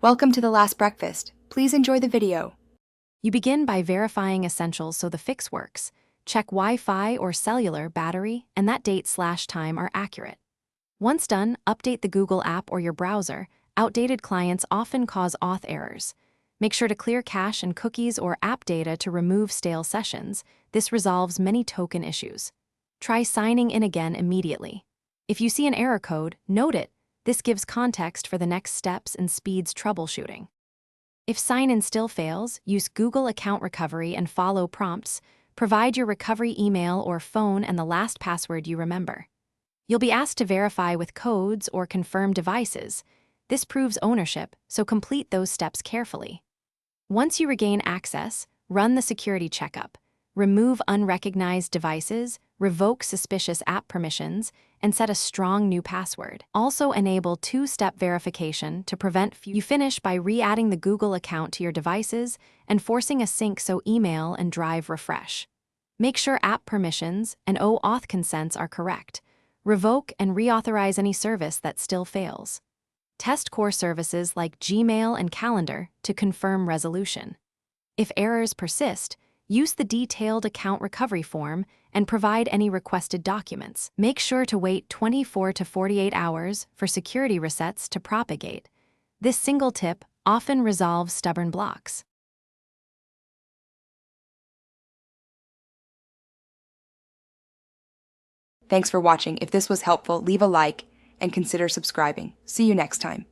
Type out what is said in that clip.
Welcome to The Last Breakfast. Please enjoy the video. You begin by verifying essentials so the fix works. Check Wi-Fi or cellular, battery, and that date/time are accurate. Once done, update the Google app or your browser. Outdated clients often cause auth errors. Make sure to clear cache and cookies or app data to remove stale sessions. This resolves many token issues. Try signing in again immediately. If you see an error code, note it. This gives context for the next steps and speeds troubleshooting. If sign-in still fails, use Google Account Recovery and follow prompts. Provide your recovery email or phone and the last password you remember. You'll be asked to verify with codes or confirm devices. This proves ownership, so complete those steps carefully. Once you regain access, run the security checkup. Remove unrecognized devices, revoke suspicious app permissions, and set a strong new password. Also enable two-step verification to prevent you finish by re-adding the Google account to your devices and forcing a sync so email and drive refresh. Make sure app permissions and OAuth consents are correct. Revoke and reauthorize any service that still fails. Test core services like Gmail and Calendar to confirm resolution. If errors persist, use the detailed account recovery form and provide any requested documents. Make sure to wait 24 to 48 hours for security resets to propagate. This single tip often resolves stubborn blocks. Thanks for watching. If this was helpful, leave a like and consider subscribing. See you next time.